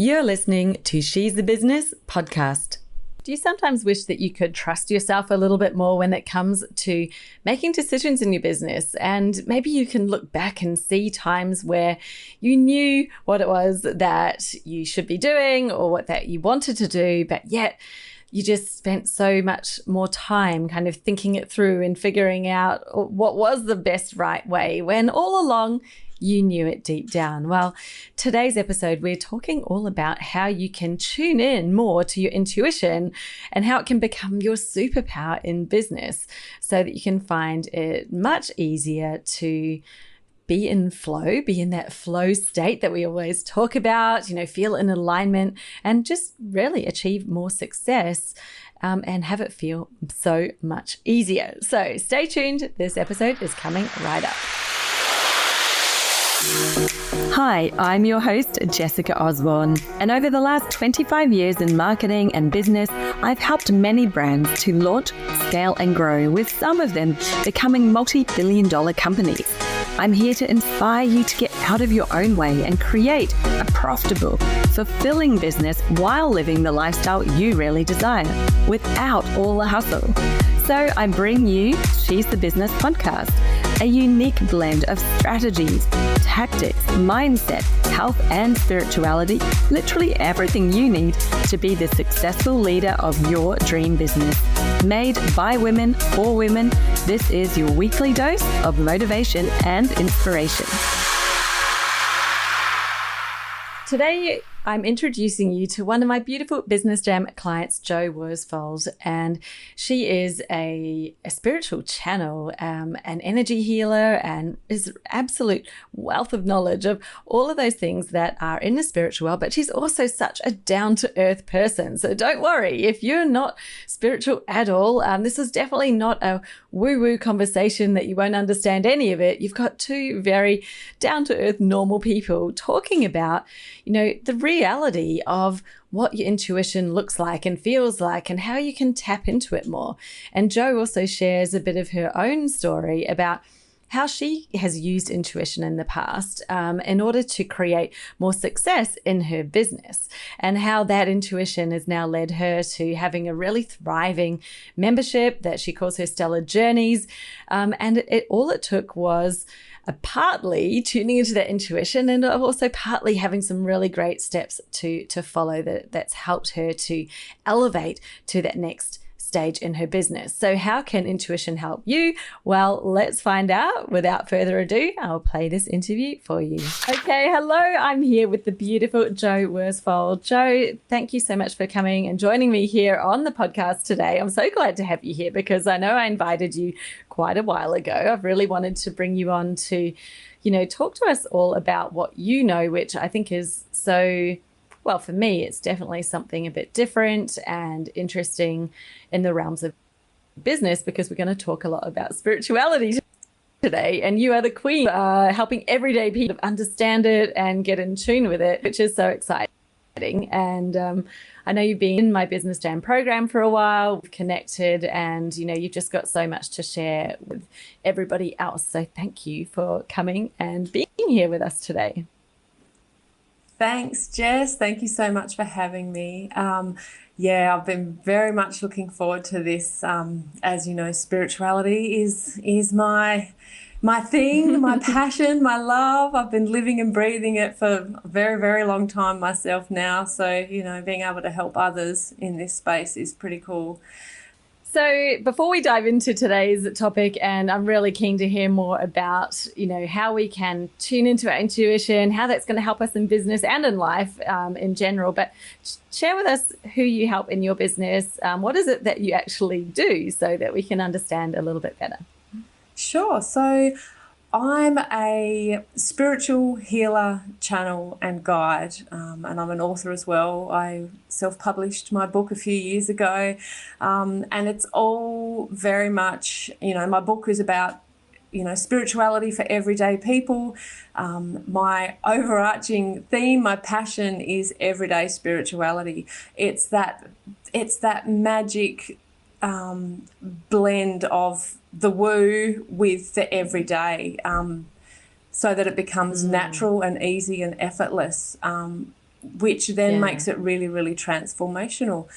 You're listening to She's the Business podcast. Do you sometimes wish that you could trust yourself a little bit more when it comes to making decisions in your business? And maybe you can look back and see times where you knew what it was that you should be doing or what that you wanted to do, but yet you just spent so much more time kind of thinking it through and figuring out what was the best right way when all along you knew it deep down. Well, today's episode, we're talking all about how you can tune in more to your intuition and how it can become your superpower in business so that you can find it much easier to be in flow, be in that flow state that we always talk about, feel in alignment and just really achieve more success and have it feel so much easier. So stay tuned. This episode is coming right up. Hi, I'm your host, Jessica Osborne, and over the last 25 years in marketing and business, I've helped many brands to launch, scale, and grow, with some of them becoming multi-billion-dollar companies. I'm here to inspire you to get out of your own way and create a profitable, fulfilling business while living the lifestyle you really desire, without all the hustle. So I bring you She's the Business podcast, a unique blend of strategies, tactics, mindset, health, and spirituality, literally everything you need to be the successful leader of your dream business. Made by women, for women, this is your weekly dose of motivation and inspiration. Today, I'm introducing you to one of my beautiful Business Jam clients, Jo Worsfold, and she is a spiritual channel, an energy healer, and is an absolute wealth of knowledge of all of those things that are in the spiritual world, but she's also such a down-to-earth person. So don't worry, if you're not spiritual at all, this is definitely not a woo-woo conversation that you won't understand any of it. You've got two very down-to-earth normal people talking about, the reality of what your intuition looks like and feels like and how you can tap into it more. And Jo also shares a bit of her own story about how she has used intuition in the past in order to create more success in her business, and how that intuition has now led her to having a really thriving membership that she calls her Stellar Journeys. And all it took was partly tuning into that intuition and also partly having some really great steps to follow that's helped her to elevate to that next stage in her business. So how can intuition help you? Well, let's find out. Without further ado, I'll play this interview for you. Okay, hello. I'm here with the beautiful Jo Worsfold. Jo, thank you so much for coming and joining me here on the podcast today. I'm so glad to have you here because I know I invited you quite a while ago. I've really wanted to bring you on to, talk to us all about what you know, which I think is so, well, for me, it's definitely something a bit different and interesting in the realms of business, because we're going to talk a lot about spirituality today. And you are the queen, helping everyday people understand it and get in tune with it, which is so exciting. And I know you've been in my Business Jam program for a while, we've connected, and you've just got so much to share with everybody else. So thank you for coming and being here with us today. Thanks, Jess. Thank you so much for having me. I've been very much looking forward to this. As you know, spirituality is my thing, my passion, my love. I've been living and breathing it for a very, very long time myself now. So, being able to help others in this space is pretty cool. So before we dive into today's topic, and I'm really keen to hear more about, how we can tune into our intuition, how that's going to help us in business and in life in general, but share with us who you help in your business. What is it that you actually do so that we can understand a little bit better? Sure. So I'm a spiritual healer, channel and guide, and I'm an author as well. I self-published my book a few years ago, and it's all very much, my book is about, spirituality for everyday people. My overarching theme, my passion is everyday spirituality. It's that magic blend of the woo with the everyday, so that it becomes natural and easy and effortless. which then makes it really, really transformational.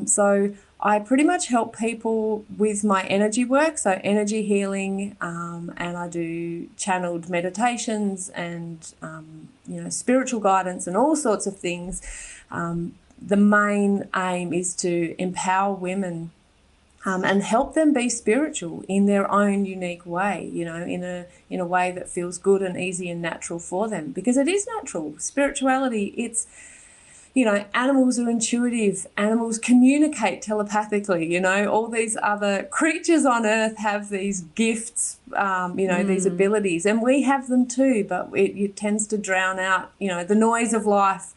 So I pretty much help people with my energy work, so energy healing, and I do channeled meditations and, spiritual guidance and all sorts of things. The main aim is to empower women and help them be spiritual in their own unique way, in a way that feels good and easy and natural for them, because it is natural. Spirituality, it's, animals are intuitive, animals communicate telepathically, all these other creatures on earth have these gifts, these abilities, and we have them too, but it tends to drown out, the noise of life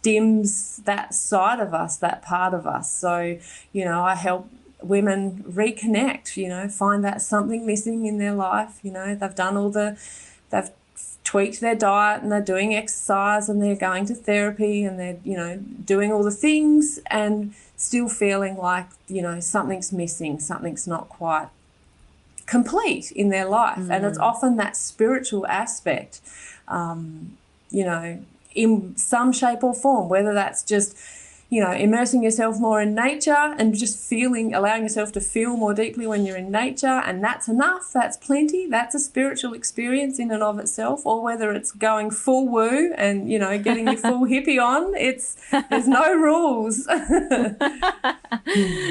dims that side of us, that part of us. So, I help women reconnect, find that something missing in their life. They've tweaked their diet and they're doing exercise and they're going to therapy and they're, doing all the things and still feeling like, something's missing, something's not quite complete in their life. And it's often that spiritual aspect, in some shape or form, whether that's just, immersing yourself more in nature and just allowing yourself to feel more deeply when you're in nature, and that's enough, that's plenty, that's a spiritual experience in and of itself, or whether it's going full woo and, getting your full hippie on, there's no rules.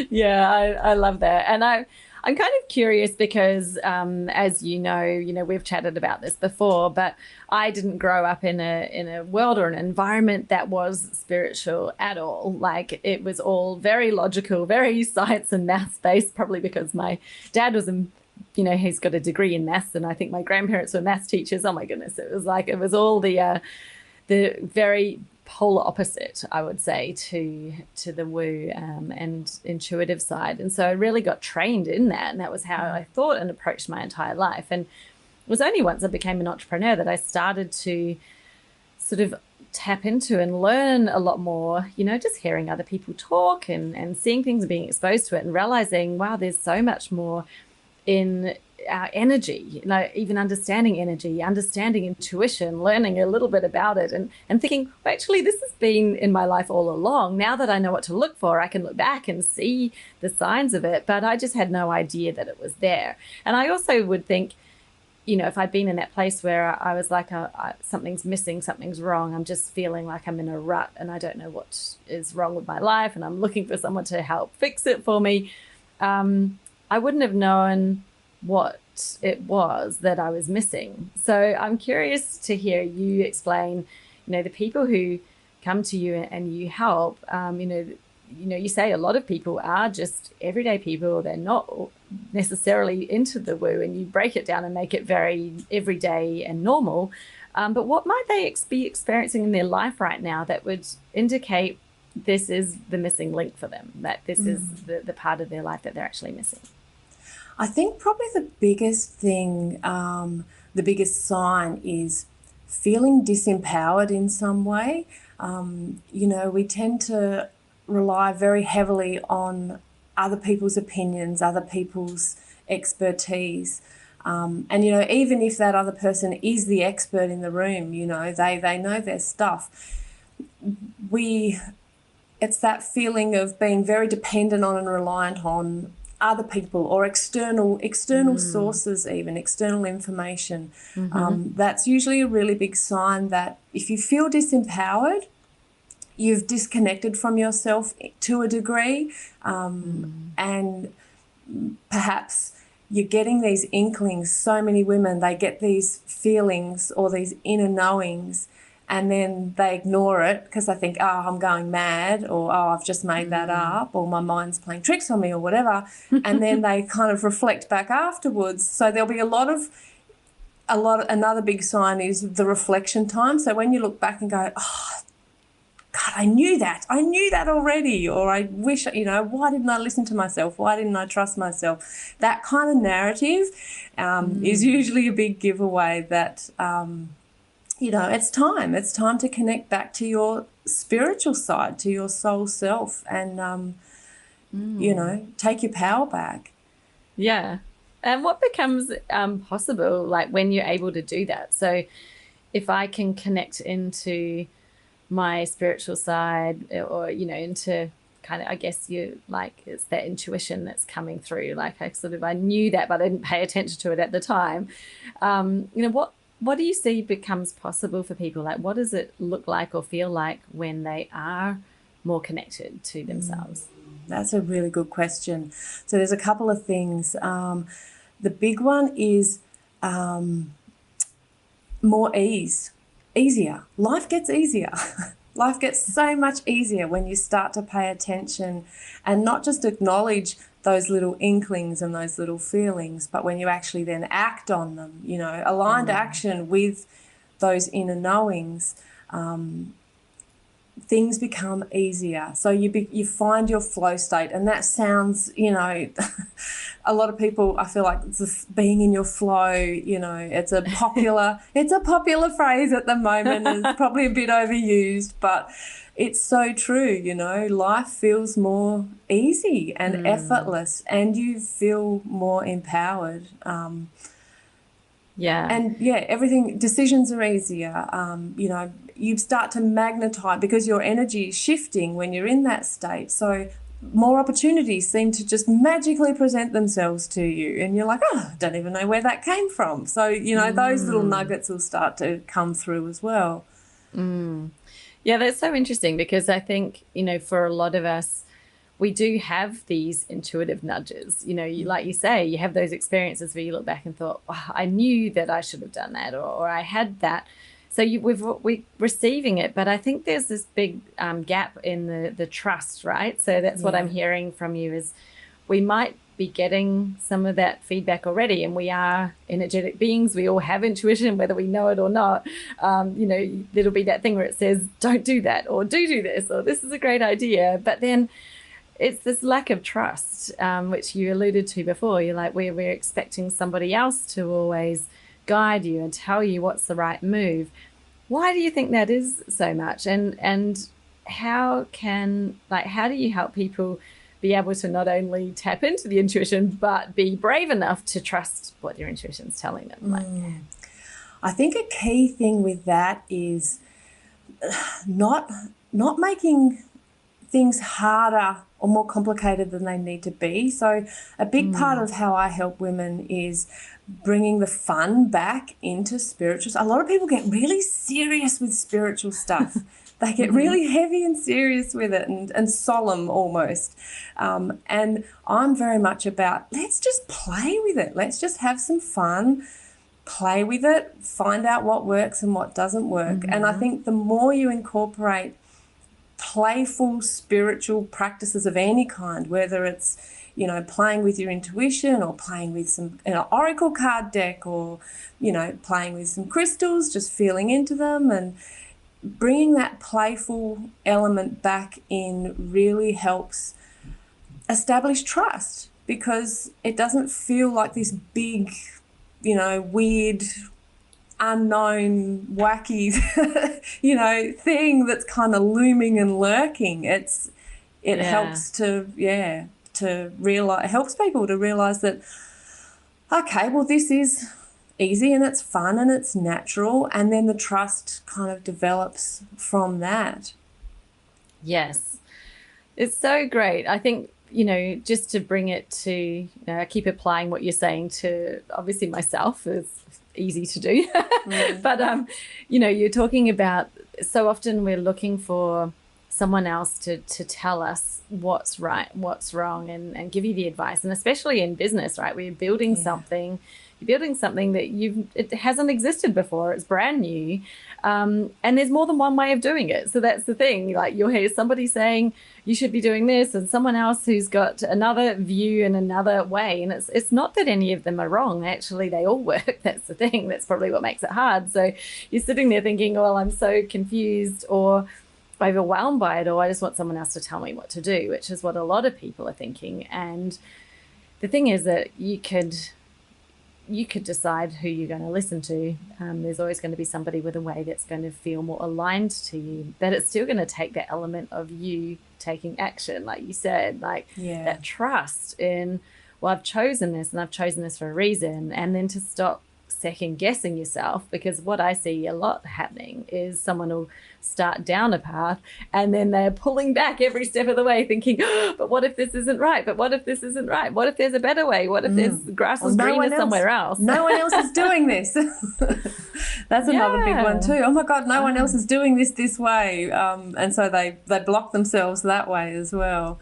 Yeah, I love that. And I'm kind of curious because, as you know, we've chatted about this before, but I didn't grow up in a world or an environment that was spiritual at all. Like, it was all very logical, very science and maths based, probably because my dad was he's got a degree in maths, and I think my grandparents were maths teachers. Oh my goodness, it was all the very polar opposite, I would say, to the woo and intuitive side. And so I really got trained in that, and that was how I thought and approached my entire life. And it was only once I became an entrepreneur that I started to sort of tap into and learn a lot more, just hearing other people talk and seeing things and being exposed to it and realizing, wow, there's so much more in our energy, even understanding energy, understanding intuition, learning a little bit about it, and thinking, well, actually, this has been in my life all along. Now that I know what to look for, I can look back and see the signs of it, but I just had no idea that it was there. And I also would think, if I'd been in that place where I was like, something's missing, something's wrong, I'm just feeling like I'm in a rut and I don't know what is wrong with my life and I'm looking for someone to help fix it for me, I wouldn't have known what it was that I was missing. So I'm curious to hear you explain, the people who come to you and you help, you say a lot of people are just everyday people. They're not necessarily into the woo, and you break it down and make it very everyday and normal. But what might they be experiencing in their life right now that would indicate this is the missing link for them, that this is the part of their life that they're actually missing? I think probably the biggest thing, the biggest sign is feeling disempowered in some way. We tend to rely very heavily on other people's opinions, other people's expertise. And, even if that other person is the expert in the room, they know their stuff. It's that feeling of being very dependent on and reliant on other people or external sources, even external information. That's usually a really big sign that if you feel disempowered, you've disconnected from yourself to a degree, and perhaps you're getting these inklings. So many women, they get these feelings or these inner knowings, and then they ignore it because they think, oh, I'm going mad, or oh, I've just made that up, or my mind's playing tricks on me, or whatever. And then they kind of reflect back afterwards. So there'll be another big sign is the reflection time. So when you look back and go, oh, God, I knew that already, or I wish, why didn't I listen to myself? Why didn't I trust myself? That kind of narrative is usually a big giveaway that, it's time to connect back to your spiritual side, to your soul self, and, take your power back. Yeah. And what becomes possible, like when you're able to do that? So if I can connect into my spiritual side, or, you know, into kind of, I guess you like, it's that intuition that's coming through. Like I knew that, but I didn't pay attention to it at the time. You know, what do you see becomes possible for people? Like, what does it look like or feel like when they are more connected to themselves? That's a really good question. So there's a couple of things. The big one is more easier. Life gets easier. Life gets so much easier when you start to pay attention and not just acknowledge those little inklings and those little feelings, but when you actually then act on them, you know, aligned action with those inner knowings, things become easier. So you find your flow state, and that sounds, you know, a lot of people, I feel like it's being in your flow, you know, it's a popular phrase at the moment, and it's probably a bit overused, but it's so true, you know. Life feels more easy and effortless, and you feel more empowered. Decisions are easier. You know, you start to magnetize because your energy is shifting when you're in that state. So more opportunities seem to just magically present themselves to you, and you're like, oh, I don't even know where that came from. So, you know, those little nuggets will start to come through as well. Yeah, that's so interesting, because I think, you know, for a lot of us, we do have these intuitive nudges. You know, like you say, you have those experiences where you look back and thought, oh, I knew that I should have done that, or I had that. So we're receiving it, but I think there's this big gap in the trust, right? So that's what I'm hearing from you, is we might be getting some of that feedback already, and we are energetic beings. We all have intuition, whether we know it or not. You know, there'll be that thing where it says, don't do that, or do this, or this is a great idea. But then it's this lack of trust, which you alluded to before. You're like, we're expecting somebody else to always guide you and tell you what's the right move. Why do you think that is so much? And how do you help people be able to not only tap into the intuition, but be brave enough to trust what their intuition's telling them? I think a key thing with that is not making things harder or more complicated than they need to be. So a big part of how I help women is bringing the fun back into spiritual. A lot of people get really serious with spiritual stuff. They get really heavy and serious with it, and solemn almost. And I'm very much about, let's just play with it. Let's just have some fun, play with it, find out what works and what doesn't work. And I think the more you incorporate playful spiritual practices of any kind, whether it's, you know, playing with your intuition, or playing with some oracle card deck, or, you know, playing with some crystals, just feeling into them, and bringing that playful element back in really helps establish trust, because it doesn't feel like this big, you know, weird, unknown, wacky, you know, thing that's kind of looming and lurking. It helps to realize, it helps people to realize that, okay, well, this is easy and it's fun and it's natural, and then the trust kind of develops from that. Yes, it's so great. I think, you know, just to bring it to, you know, I keep applying what you're saying to, obviously, myself. It's easy to do. But, you know, you're talking about, so often we're looking for someone else to tell us what's right, what's wrong, and give you the advice. And especially in business, right? We're building something. You're building something that it hasn't existed before. It's brand new. And there's more than one way of doing it. So that's the thing. Like, you'll hear somebody saying you should be doing this, and someone else who's got another view and another way. And it's not that any of them are wrong. Actually, they all work. That's the thing. That's probably what makes it hard. So you're sitting there thinking, well, I'm so confused or overwhelmed by it, or I just want someone else to tell me what to do, which is what a lot of people are thinking. And the thing is that you could decide who you're going to listen to. There's always going to be somebody with a way that's going to feel more aligned to you, but it's still going to take that element of you taking action, like you said, that trust in, well, I've chosen this and I've chosen this for a reason, and then to stop second guessing yourself, because what I see a lot happening is someone will start down a path and then they're pulling back every step of the way thinking, oh, but what if this isn't right? But what if this isn't right? What if there's a better way? What if there's grass is greener somewhere else? No one else is doing this. That's another big one too. Oh my God, no one else is doing this way. And so they block themselves that way as well.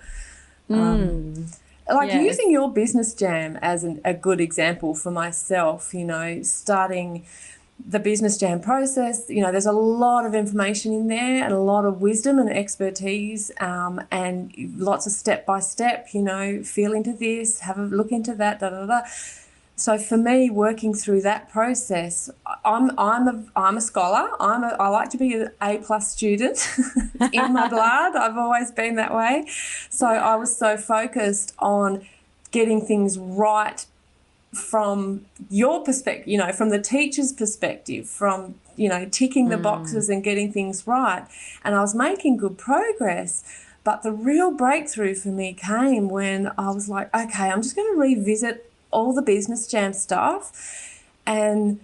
Using your business jam as a good example for myself, you know, starting the business jam process, you know, there's a lot of information in there and a lot of wisdom and expertise, and lots of step by step, you know, feel into this, have a look into that, da da da. So for me, working through that process, I'm a scholar. I like to be an A+ student. It's in my blood. I've always been that way. So I was so focused on getting things right from your perspective, you know, from the teacher's perspective, from, you know, ticking the boxes and getting things right. And I was making good progress. But the real breakthrough for me came when I was like, okay, I'm just going to revisit all the business jam stuff and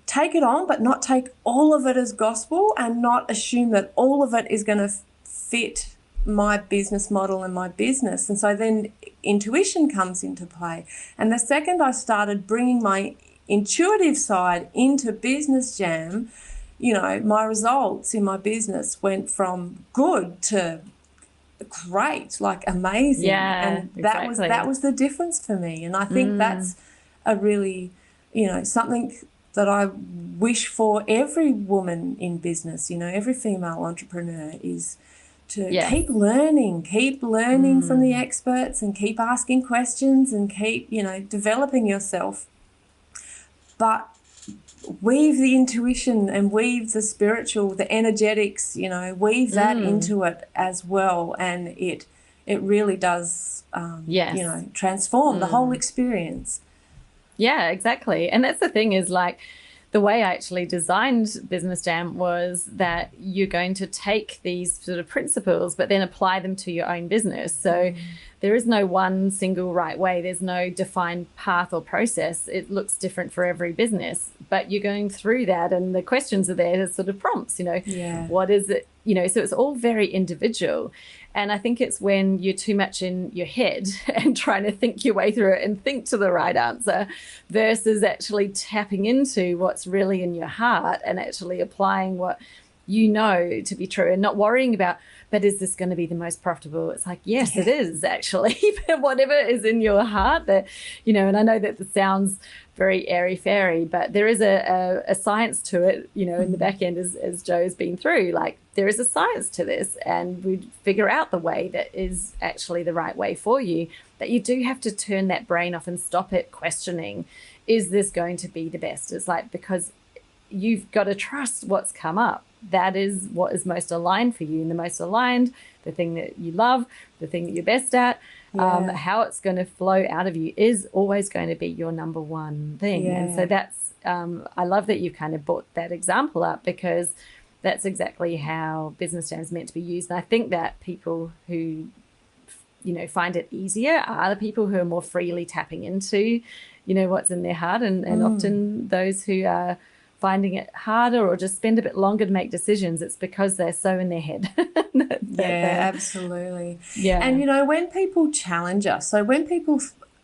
take it on, but not take all of it as gospel and not assume that all of it is going to fit my business model and my business. And so then intuition comes into play. And the second I started bringing my intuitive side into business jam, you know, my results in my business went from good to great, like amazing. And that was the difference for me. And I think that's a really, you know, something that I wish for every woman in business, you know, every female entrepreneur, is to keep learning from the experts and keep asking questions and keep, you know, developing yourself. But weave the intuition and weave the spiritual, the energetics, you know, weave that into it as well. And it really does, you know, transform the whole experience. Yeah, exactly. And that's the thing, is like, the way I actually designed Business Jam was that you're going to take these sort of principles, but then apply them to your own business. So there is no one single right way. There's no defined path or process. It looks different for every business, but you're going through that, and the questions are there as sort of prompts, you know, what is it? You know, so it's all very individual. And I think it's when you're too much in your head and trying to think your way through it and think to the right answer versus actually tapping into what's really in your heart and actually applying what you know to be true, and not worrying about, but is this going to be the most profitable? It's like, yes, it is actually. But whatever is in your heart, that, you know, and I know that it sounds very airy-fairy, but there is a science to it, you know, in the back end, as Jo's been through. Like, there is a science to this, and we figure out the way that is actually the right way for you. That you do have to turn that brain off and stop it questioning, is this going to be the best? It's like, because you've got to trust what's come up. That is what is most aligned for you, and the most aligned, the thing that you love, the thing that you're best at, how it's going to flow out of you is always going to be your number one thing. And so that's, I love that you've kind of brought that example up, because that's exactly how Business Jam is meant to be used. And I think that people who, you know, find it easier are the people who are more freely tapping into, you know, what's in their heart, and often those who are finding it harder or just spend a bit longer to make decisions, it's because they're so in their head. Absolutely. And, you know, when people challenge us, so when people,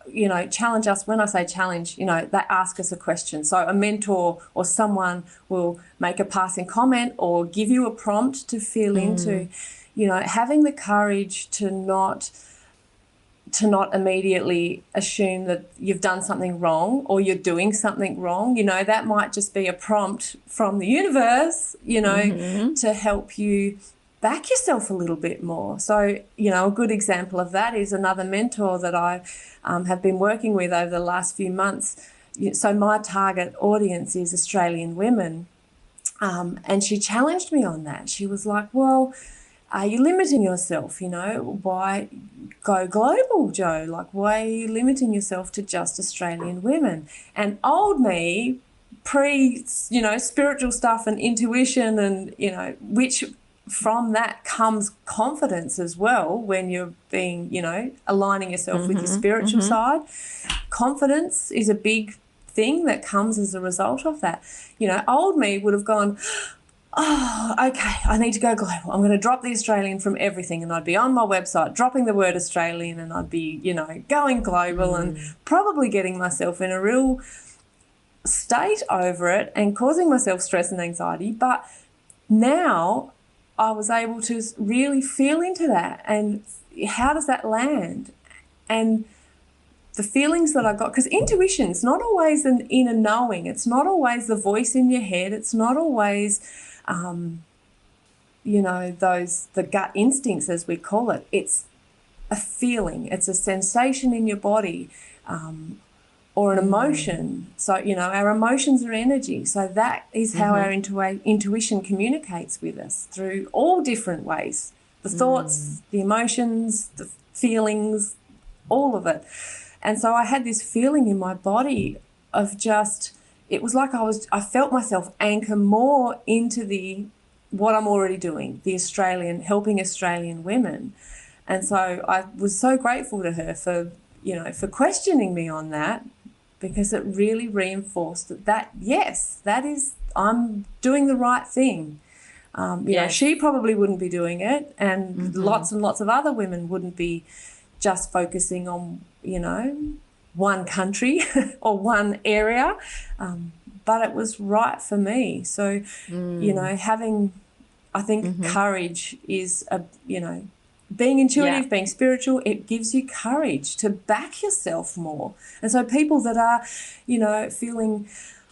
you know, challenge us, when I say challenge, you know, they ask us a question. So a mentor or someone will make a passing comment or give you a prompt to feel into, you know, having the courage to not immediately assume that you've done something wrong or you're doing something wrong. You know, that might just be a prompt from the universe, you know, to help you back yourself a little bit more. So, you know, a good example of that is another mentor that I have been working with over the last few months. So my target audience is Australian women, and she challenged me on that. She was like, well, are you limiting yourself? You know, why go global, Jo? Like, why are you limiting yourself to just Australian women? And old me, you know, spiritual stuff and intuition and, you know, which from that comes confidence as well when you're being, you know, aligning yourself with your spiritual side. Confidence is a big thing that comes as a result of that. You know, old me would have gone, oh, okay, I need to go global. I'm going to drop the Australian from everything, and I'd be on my website dropping the word Australian, and I'd be, you know, going global and probably getting myself in a real state over it and causing myself stress and anxiety. But now I was able to really feel into that, and how does that land? And the feelings that I got, because intuition's not always an inner knowing. It's not always the voice in your head. It's not always, you know, the gut instincts, as we call it. It's a feeling. It's a sensation in your body, or an emotion. So, you know, our emotions are energy. So that is how our intuition communicates with us, through all different ways. The thoughts, the emotions, the feelings, all of it. And so I had this feeling in my body of just, it was like I felt myself anchor more into what I'm already doing, helping Australian women. And so I was so grateful to her for, you know, for questioning me on that, because it really reinforced that yes, that is, I'm doing the right thing. You know, she probably wouldn't be doing it, and lots and lots of other women wouldn't be just focusing on, you know, one country or one area, but it was right for me. So, you know, I think courage is, you know, being intuitive, being spiritual, it gives you courage to back yourself more. And so people that are, you know, feeling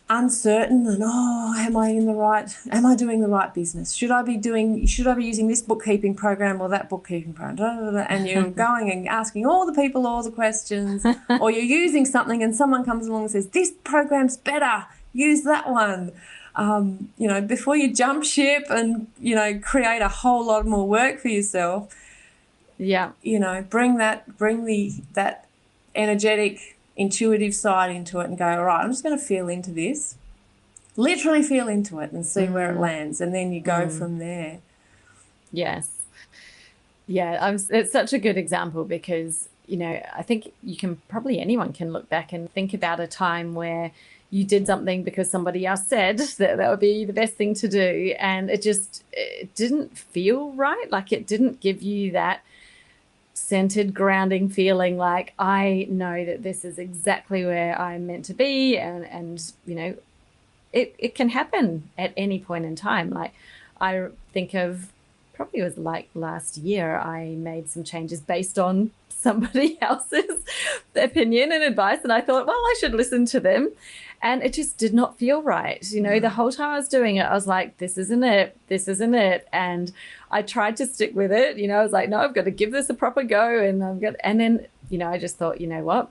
uncertain and, am I doing the right business? Should I be using this bookkeeping program or that bookkeeping program? And you're going and asking all the people all the questions, or you're using something and someone comes along and says, this program's better, use that one. You know, before you jump ship and, you know, create a whole lot more work for yourself, you know, bring that energetic, intuitive side into it and go, all right, I'm just going to feel into this, literally feel into it and see where it lands, and then you go from there. Yes. Yeah, it's such a good example, because, you know, I think anyone can look back and think about a time where you did something because somebody else said that would be the best thing to do, and it didn't feel right. Like, it didn't give you that centered, grounding feeling, like, I know that this is exactly where I'm meant to be, and you know, it can happen at any point in time. Like, I think of, probably was like last year, I made some changes based on somebody else's opinion and advice, and I thought, well, I should listen to them, and it just did not feel right. You know, the whole time I was doing it, I was like, this isn't it. And I tried to stick with it. You know, I was like, no, I've got to give this a proper go. And then, you know, I just thought, you know what,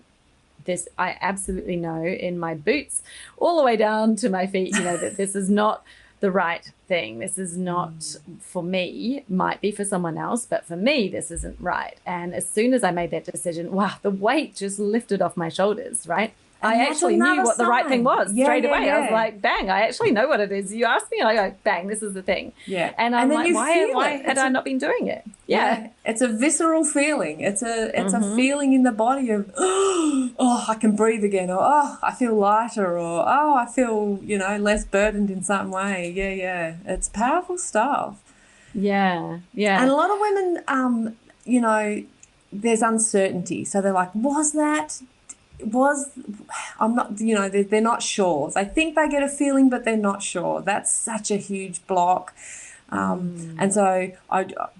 I absolutely know in my boots all the way down to my feet, you know, that this is not the right thing. This is not for me. Might be for someone else, but for me, this isn't right. And as soon as I made that decision, wow, the weight just lifted off my shoulders, right? I actually knew what the right thing was straight away. I was like, bang, I actually know what it is. You asked me, and I go, bang, this is the thing. Yeah. And I'm like, why had I not been doing it? Yeah. It's a visceral feeling. It's a feeling in the body of, oh, I can breathe again, or, oh, I feel lighter, or, oh, I feel, you know, less burdened in some way. Yeah. It's powerful stuff. Yeah. And a lot of women, you know, there's uncertainty. So they're like, I'm not, you know, they're not sure. They think they get a feeling, but they're not sure. That's such a huge block. And so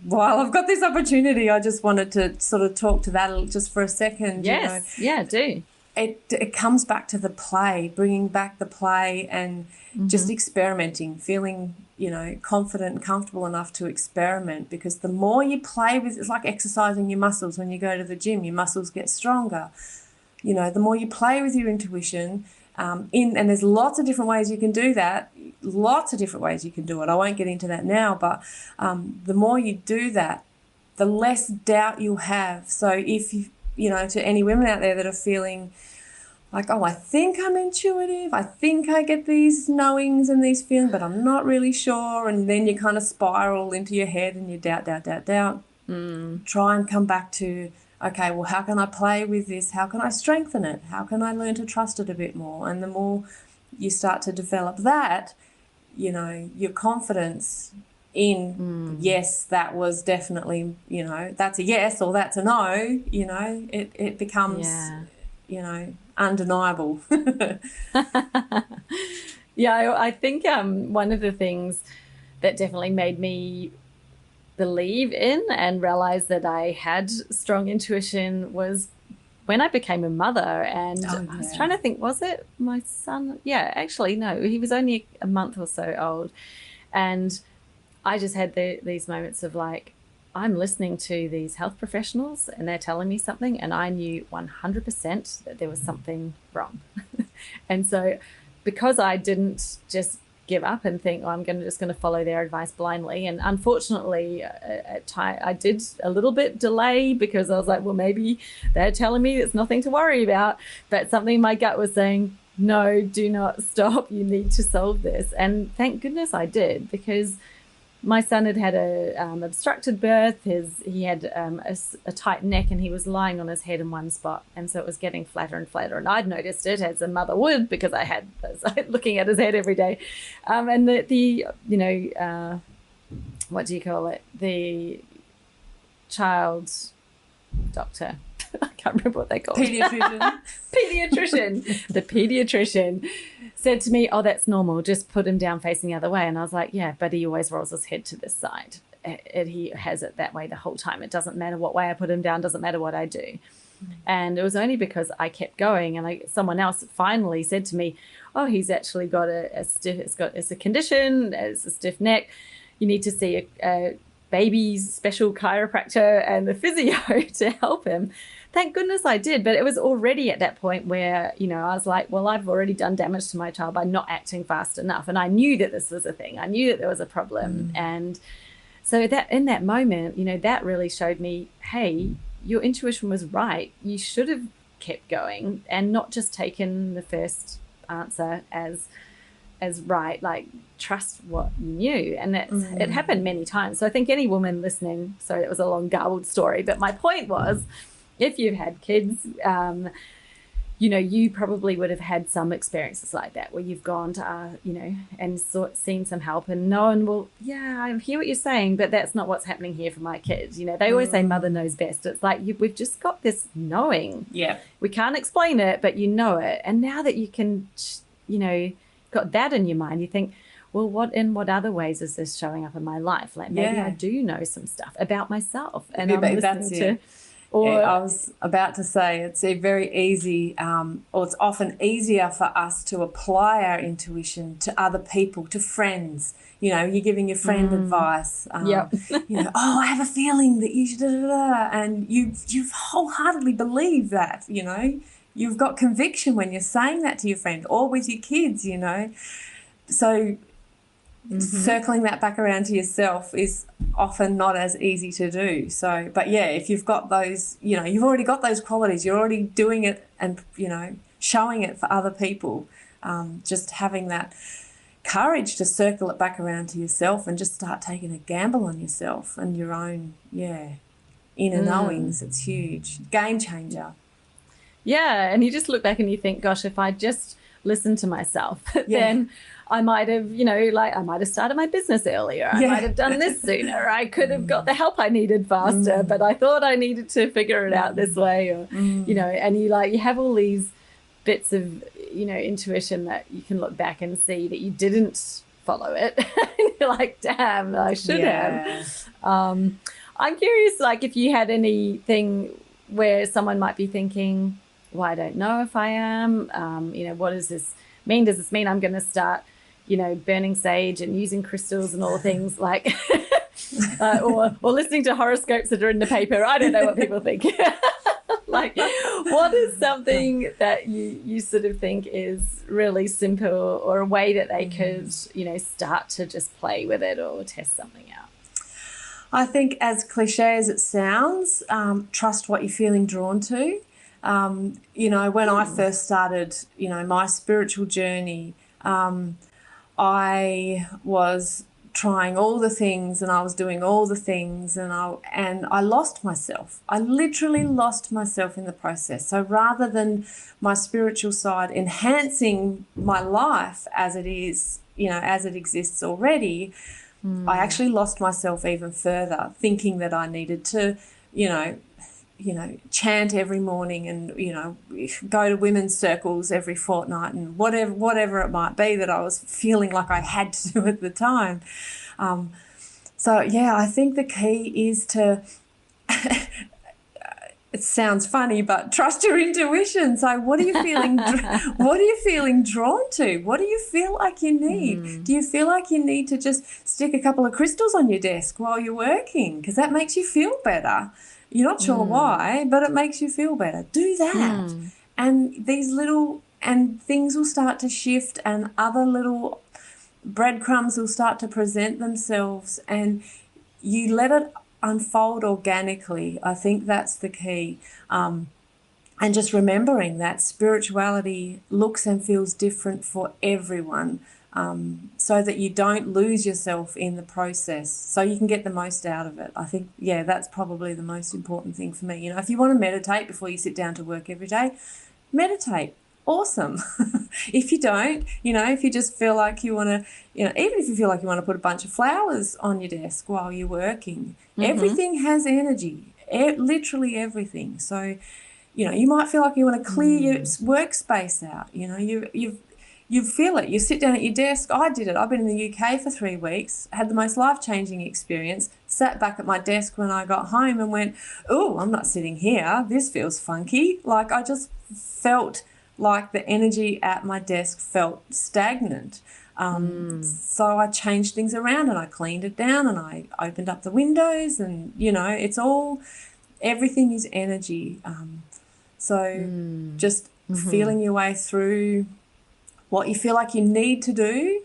while I've got this opportunity, I just wanted to sort of talk to that just for a second. Yes. You know. Yeah, do. It comes back to the play, bringing back the play, and just experimenting, feeling, you know, confident and comfortable enough to experiment, because the more you play with, it's like exercising your muscles. When you go to the gym, your muscles get stronger. You know, the more you play with your intuition, and there's lots of different ways you can do that, lots of different ways you can do it. I won't get into that now, but the more you do that, the less doubt you'll have. So if you know, to any women out there that are feeling like, oh, I think I'm intuitive, I think I get these knowings and these feelings, but I'm not really sure, and then you kind of spiral into your head and you doubt. Try and come back to okay, well, how can I play with this? How can I strengthen it? How can I learn to trust it a bit more? And the more you start to develop that, you know, your confidence in, yes, that was definitely, you know, that's a yes or that's a no, you know, it becomes, you know, undeniable. Yeah, I think one of the things that definitely made me believe in and realize that I had strong intuition was when I became a mother. And I was trying to think, was it my son? Yeah, actually, no, he was only a month or so old. And I just had these moments of like, I'm listening to these health professionals and they're telling me something, and I knew 100% that there was something wrong. And so because I didn't just give up and think, oh, I'm just going to follow their advice blindly. And unfortunately, at time I did a little bit delay because I was like, well, maybe they're telling me it's nothing to worry about. But something in my gut was saying, no, do not stop. You need to solve this. And thank goodness I did, because my son had a obstructed birth. He had a tight neck, and he was lying on his head in one spot, and so it was getting flatter and flatter. And I'd noticed it, as a mother would, because I was looking at his head every day. And the you know, what do you call it? The child doctor. I can't remember what they call it. The pediatrician said to me, oh, that's normal. Just put him down facing the other way. And I was like, yeah, but he always rolls his head to this side. He has it that way the whole time. It doesn't matter what way I put him down. Doesn't matter what I do. And it was only because I kept going, and someone else finally said to me, oh, he's actually got it's a condition. It's a stiff neck. You need to see a baby's special chiropractor and the physio to help him. Thank goodness I did. But it was already at that point where, you know, I was like, well, I've already done damage to my child by not acting fast enough. And I knew that this was a thing. I knew that there was a problem. And so that in that moment, you know, that really showed me, hey, your intuition was right. You should have kept going and not just taken the first answer as right. Like, trust what you knew. And it happened many times. So I think any woman listening, sorry, that was a long garbled story, but my point was, if you've had kids, you know, you probably would have had some experiences like that where you've gone to, you know, and seen some help and known, well, yeah, I hear what you're saying, but that's not what's happening here for my kids. You know, they always say mother knows best. It's like, we've just got this knowing. Yeah. We can't explain it, but you know it. And now that you can, you know, got that in your mind, you think, well, what other ways is this showing up in my life? Like, maybe I do know some stuff about myself, and I'm listening to. Or I was about to say, it's a very easy, or it's often easier for us to apply our intuition to other people, to friends. You know, you're giving your friend advice. You know, oh, I have a feeling that you should, and you've wholeheartedly believe that. You know, you've got conviction when you're saying that to your friend, or with your kids. You know, so. Circling that back around to yourself is often not as easy to do. So, but yeah, if you've got those, you know, you've already got those qualities, you're already doing it and, you know, showing it for other people, just having that courage to circle it back around to yourself and just start taking a gamble on yourself and your own, inner knowings. It's huge. Game changer. Yeah, and you just look back and you think, gosh, if I just listened to myself, then I might have, you know, like I might have started my business earlier. I might have done this sooner. I could have got the help I needed faster, but I thought I needed to figure it out this way, or, you know, and you have all these bits of, you know, intuition that you can look back and see that you didn't follow it. And you're like, damn, I should have. I'm curious, like, if you had anything where someone might be thinking, well, I don't know if I am, you know, what does this mean? Does this mean I'm going to start, you know, burning sage and using crystals and all the things like, or listening to horoscopes that are in the paper? I don't know what people think. Like, what is something that you sort of think is really simple, or a way that they could, you know, start to just play with it or test something out? I think, as cliche as it sounds, trust what you're feeling drawn to. You know, when I first started, you know, my spiritual journey, I was trying all the things and I was doing all the things and I lost myself. I literally lost myself in the process. So rather than my spiritual side enhancing my life as it is, as it exists already, I actually lost myself even further, thinking that I needed to, chant every morning and, go to women's circles every fortnight and whatever it might be that I was feeling like I had to do at the time. I think the key is to, it sounds funny, but trust your intuition. So what are you feeling? What are you feeling drawn to? What do you feel like you need? Do you feel like you need to just stick a couple of crystals on your desk while you're working? Because that makes you feel better. You're not sure why, but it makes you feel better. Do that. And things will start to shift and other little breadcrumbs will start to present themselves and you let it unfold organically. I think that's the key. And just remembering that spirituality looks and feels different for everyone. So that you don't lose yourself in the process, so you can get the most out of it. I think, that's probably the most important thing for me. If you want to meditate before you sit down to work every day, meditate. Awesome. If you don't, if you just feel like you want to, even if you feel like you want to put a bunch of flowers on your desk while you're working, everything has energy, literally everything. So, you might feel like you want to clear your workspace out. You feel it. You sit down at your desk. I did it. I've been in the UK for 3 weeks, had the most life-changing experience, sat back at my desk when I got home and went, oh, I'm not sitting here. This feels funky. Like I just felt like the energy at my desk felt stagnant. So I changed things around and I cleaned it down and I opened up the windows and, everything is energy. Just feeling your way through what you feel like you need to do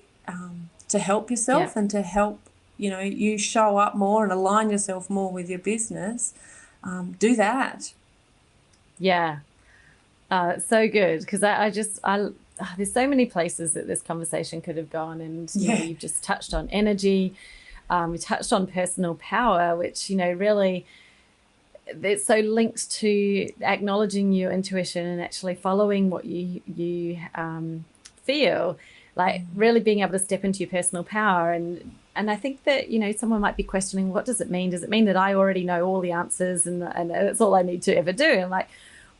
to help yourself and to help, you show up more and align yourself more with your business. Do that. Yeah. So good. Because there's so many places that this conversation could have gone. And, you've just touched on energy. We touched on personal power, which, really it's so linked to acknowledging your intuition and actually following what you feel, like really being able to step into your personal power. And I think that, someone might be questioning, what does it mean? Does it mean that I already know all the answers and it's all I need to ever do? And like,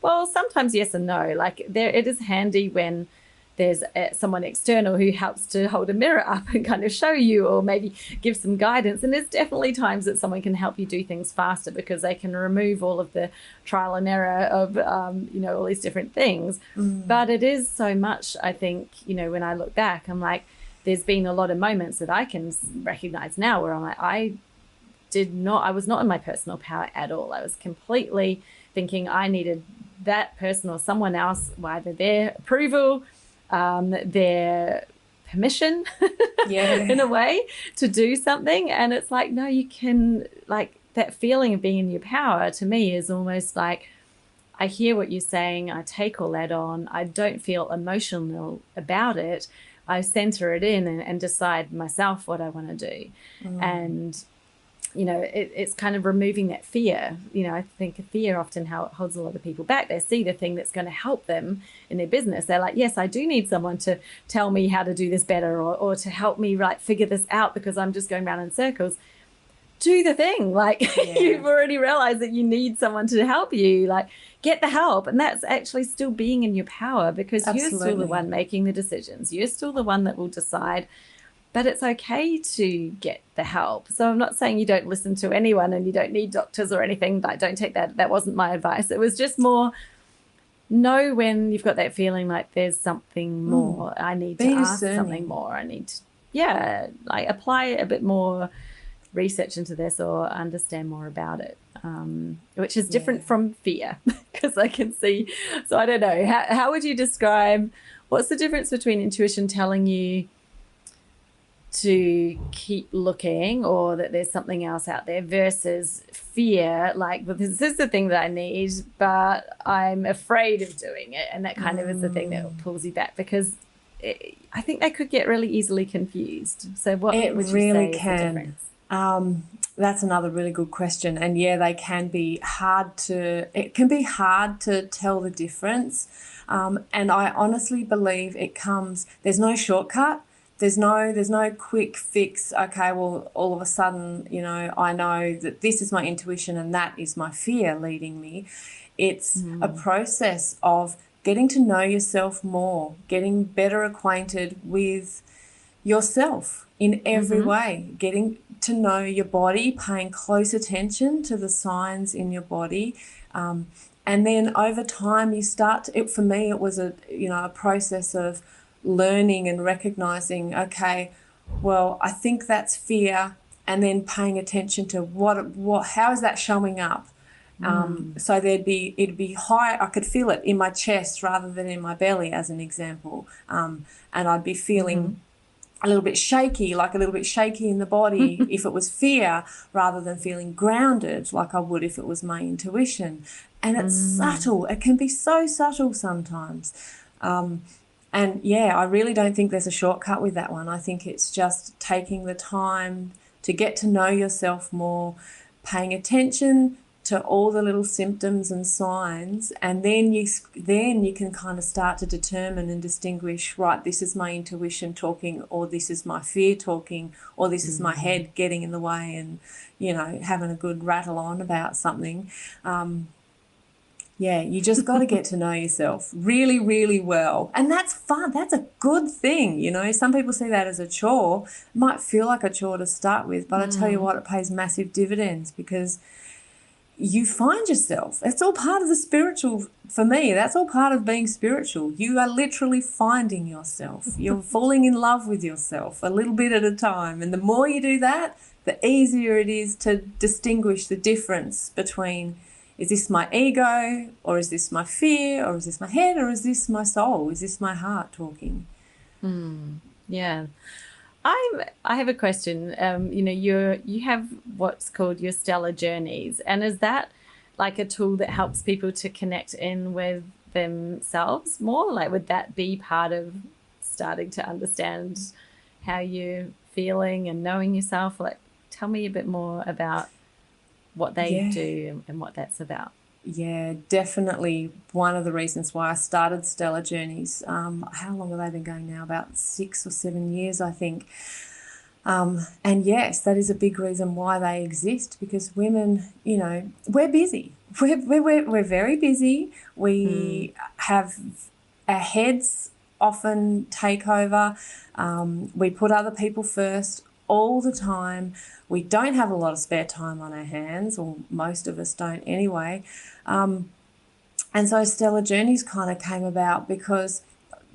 well, sometimes yes and no. Like it is handy when there's someone external who helps to hold a mirror up and kind of show you or maybe give some guidance. And there's definitely times that someone can help you do things faster because they can remove all of the trial and error of, all these different things. But it is so much, I think, when I look back, I'm like, there's been a lot of moments that I can recognize now where I'm like, I was not in my personal power at all. I was completely thinking I needed that person or someone else, either their approval, their permission in a way to do something. And it's like, no, you can, like that feeling of being in your power to me is almost like, I hear what you're saying. I take all that on. I don't feel emotional about it. I center it in and decide myself what I want to do. And it's kind of removing that fear. I think fear often holds a lot of people back. They see the thing that's going to help them in their business. They're like, yes, I do need someone to tell me how to do this better or to help me figure this out because I'm just going around in circles. Do the thing. You've already realized that you need someone to help you. Get the help. And that's actually still being in your power because you're still the one making the decisions. You're still the one that will decide. But it's okay to get the help. So I'm not saying you don't listen to anyone and you don't need doctors or anything. Don't take that. That wasn't my advice. It was just more know when you've got that feeling like there's something more. I need to ask something more. I need to, apply a bit more research into this or understand more about it, which is different from fear because I can see. So I don't know. How would you describe what's the difference between intuition telling you to keep looking or that there's something else out there versus fear, this is the thing that I need but I'm afraid of doing it, and that kind of is the thing that pulls you back? Because I think they could get really easily confused. So what It would you really say is the can. difference? That's another really good question. And yeah, it can be hard to tell the difference. And I honestly believe there's no shortcut. There's no quick fix. Okay, well, all of a sudden, I know that this is my intuition and that is my fear leading me. It's a process of getting to know yourself more, getting better acquainted with yourself in every way, getting to know your body, paying close attention to the signs in your body. And then over time you for me, it was a process of learning and recognizing, okay, well, I think that's fear, and then paying attention to how is that showing up. So it'd be high. I could feel it in my chest rather than in my belly, as an example. And I'd be feeling a little bit shaky in the body if it was fear, rather than feeling grounded like I would if it was my intuition. And it's subtle. It can be so subtle sometimes. And yeah, I really don't think there's a shortcut with that one. I think it's just taking the time to get to know yourself more, paying attention to all the little symptoms and signs, and then you can kind of start to determine and distinguish, right, this is my intuition talking, or this is my fear talking, or this is my head getting in the way and having a good rattle on about something. Yeah, you just got to get to know yourself really, really well. And that's fun. That's a good thing. Some people see that as a chore. It might feel like a chore to start with, but I tell you what, it pays massive dividends, because you find yourself. It's all part of the spiritual. For me, that's all part of being spiritual. You are literally finding yourself. You're falling in love with yourself a little bit at a time. And the more you do that, the easier it is to distinguish the difference between, is this my ego, or is this my fear, or is this my head, or is this my soul? Is this my heart talking? Yeah. I have a question. You have what's called your stellar journeys, and is that like a tool that helps people to connect in with themselves more? Like, would that be part of starting to understand how you're feeling and knowing yourself? Like, tell me a bit more about what they do and what that's about. Yeah, definitely one of the reasons why I started Stellar Journeys. How long have they been going now? About 6 or 7 years, I think. And yes, that is a big reason why they exist, because women, we're busy. We're very busy. We have our heads often take over. We put other people first all the time. We don't have a lot of spare time on our hands, or most of us don't anyway. And so Stellar Journeys kind of came about because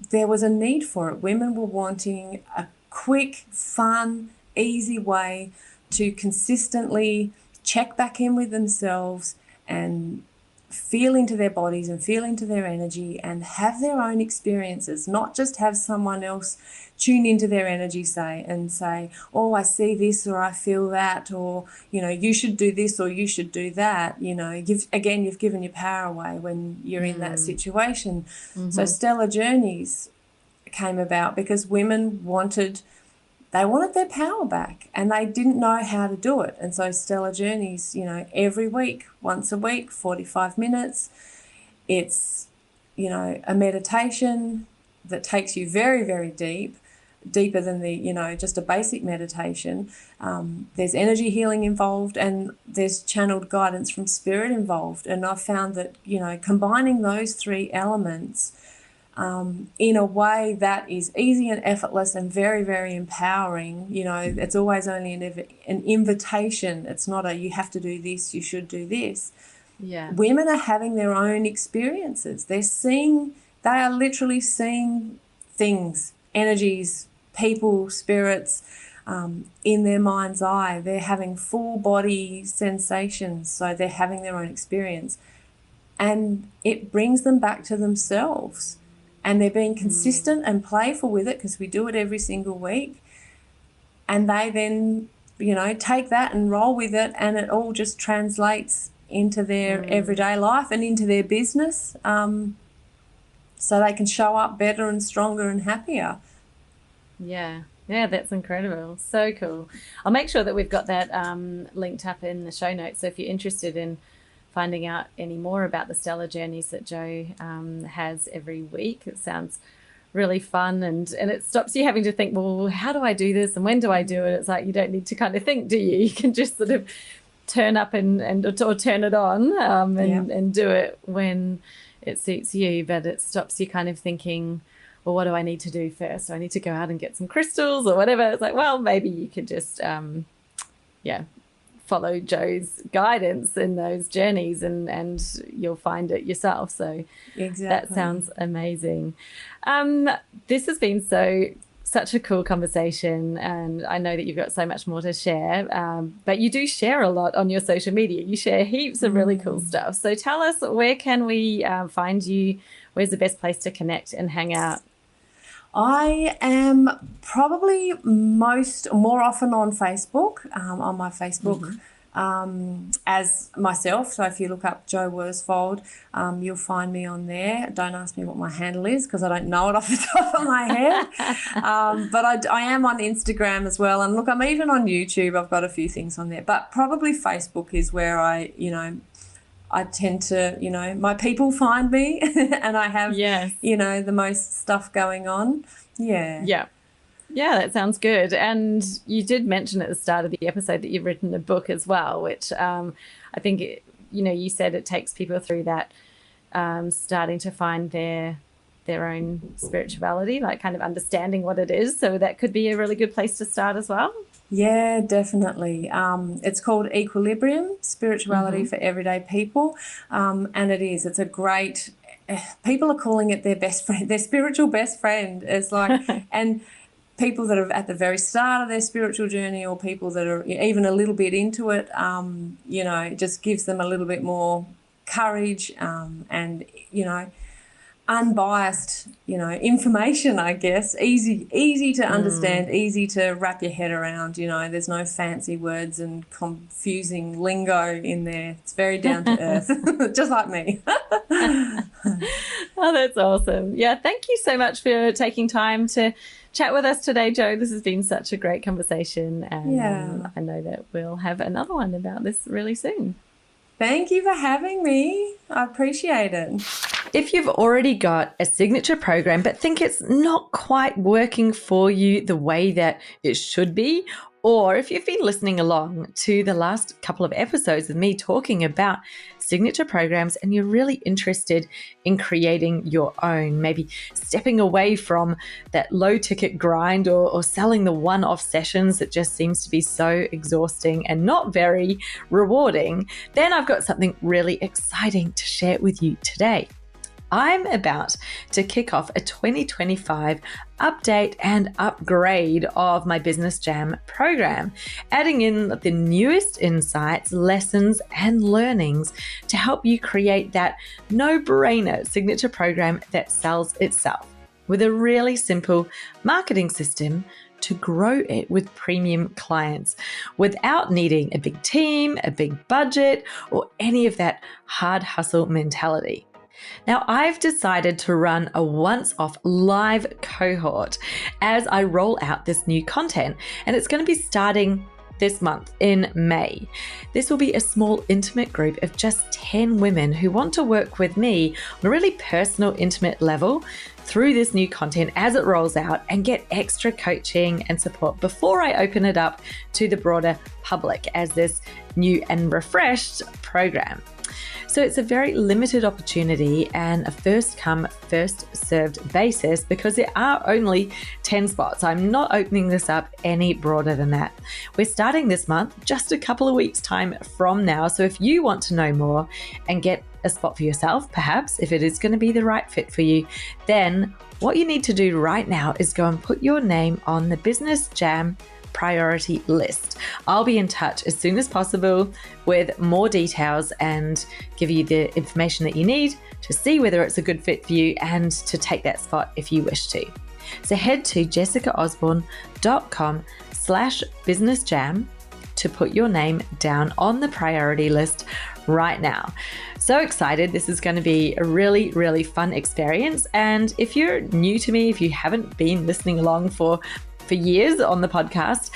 there was a need for it. Women were wanting a quick, fun, easy way to consistently check back in with themselves and feel into their bodies and feel into their energy and have their own experiences, not just have someone else tune into their energy say, oh, I see this, or I feel that, or, you should do this or you should do that. You've given your power away when you're in that situation. So Stellar Journeys came about because women wanted their power back and they didn't know how to do it. And so Stellar Journeys, every week, once a week, 45 minutes, it's, a meditation that takes you very, very deeper than just a basic meditation. There's energy healing involved, and there's channeled guidance from spirit involved. And I've found that, combining those three elements in a way that is easy and effortless and very, very empowering. It's always only an invitation. It's not you have to do this, you should do this. Yeah. Women are having their own experiences. They are literally seeing things, energies, people, spirits in their mind's eye. They're having full body sensations, so they're having their own experience. And it brings them back to themselves. And they're being consistent and playful with it, because we do it every single week. And they then, take that and roll with it, and it all just translates into their everyday life and into their business. so they can show up better and stronger and happier. Yeah. Yeah, that's incredible. So cool. I'll make sure that we've got that linked up in the show notes. So if you're interested in finding out any more about the stellar journeys that Jo has every week, it sounds really fun, and it stops you having to think, well, how do I do this and when do I do it? It's like you don't need to kind of think, do you? You can just sort of turn up or turn it on and do it when it suits you. But it stops you kind of thinking, well, what do I need to do first? Do I need to go out and get some crystals or whatever? It's like, well, maybe you could just, follow Jo's guidance in those journeys and you'll find it yourself. So exactly. That sounds amazing. This has been such a cool conversation, and I know that you've got so much more to share, but you do share a lot on your social media. You share heaps of really cool stuff. So tell us, where can we find you? Where's the best place to connect and hang out? I am probably more often on Facebook, on my Facebook as myself. So if you look up Jo Worsfold, you'll find me on there. Don't ask me what my handle is because I don't know it off the top of my head. But I am on Instagram as well. And look, I'm even on YouTube. I've got a few things on there. But probably Facebook is where I tend to, my people find me and I have, the most stuff going on. Yeah. Yeah. Yeah, that sounds good. And you did mention at the start of the episode that you've written a book as well, which I think, you said it takes people through that starting to find their own spirituality, like kind of understanding what it is. So that could be a really good place to start as well. Yeah, definitely. It's called Equilibrium, Spirituality for Everyday People. And it's a great, people are calling it their best friend, their spiritual best friend. It's like, and people that are at the very start of their spiritual journey or people that are even a little bit into it, it just gives them a little bit more courage and, unbiased, information, I guess, easy to understand, easy to wrap your head around, there's no fancy words and confusing lingo in there. It's very down to earth, just like me. Oh, that's awesome. Yeah, thank you so much for taking time to chat with us today, Jo. This has been such a great conversation, and I know that we'll have another one about this really soon. Thank you for having me. I appreciate it. If you've already got a signature program but think it's not quite working for you the way that it should be, or if you've been listening along to the last couple of episodes of me talking about signature programs and you're really interested in creating your own, maybe stepping away from that low ticket grind or selling the one-off sessions that just seems to be so exhausting and not very rewarding, then I've got something really exciting to share with you today. I'm about to kick off a 2025 update and upgrade of my Business Jam program, adding in the newest insights, lessons, and learnings to help you create that no-brainer signature program that sells itself with a really simple marketing system to grow it with premium clients without needing a big team, a big budget, or any of that hard hustle mentality. Now, I've decided to run a once-off live cohort as I roll out this new content, and it's going to be starting this month in May. This will be a small, intimate group of just 10 women who want to work with me on a really personal, intimate level through this new content as it rolls out and get extra coaching and support before I open it up to the broader public as this new and refreshed program. So it's a very limited opportunity and a first come, first served basis because there are only 10 spots. I'm not opening this up any broader than that. We're starting this month, just a couple of weeks' time from now. So if you want to know more and get a spot for yourself, perhaps if it is going to be the right fit for you, then what you need to do right now is go and put your name on the Business Jam priority list. I'll be in touch as soon as possible with more details and give you the information that you need to see whether it's a good fit for you and to take that spot if you wish to. So head to jessicaosborne.com/businessjam to put your name down on the priority list right now. So excited. This is going to be a really, really fun experience. And if you're new to me, if you haven't been listening along for years on the podcast,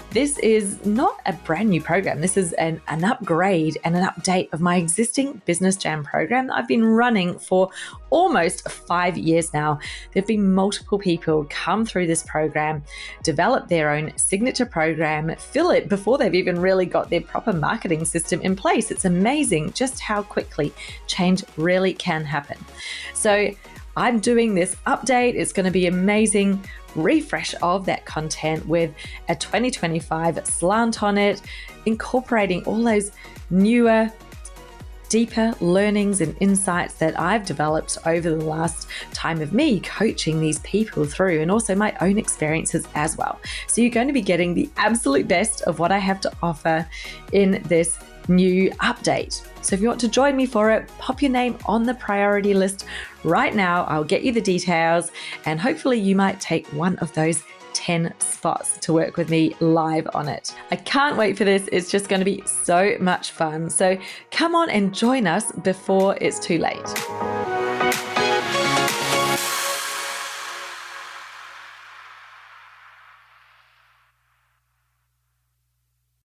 this is not a brand new program. This is an upgrade and an update of my existing Business Jam program that I've been running for almost 5 years now. There have been multiple people come through this program, develop their own signature program, fill it before they've even really got their proper marketing system in place. It's amazing just how quickly change really can happen. So I'm doing this update. It's going to be amazing refresh of that content with a 2025 slant on it, incorporating all those newer, deeper learnings and insights that I've developed over the last time of me coaching these people through, and also my own experiences as well. So you're going to be getting the absolute best of what I have to offer in this new update. So if you want to join me for it, pop your name on the priority list right now. I'll get you the details, and hopefully you might take one of those 10 spots to work with me live on it. I can't wait for this. It's just going to be so much fun. So come on and join us before it's too late.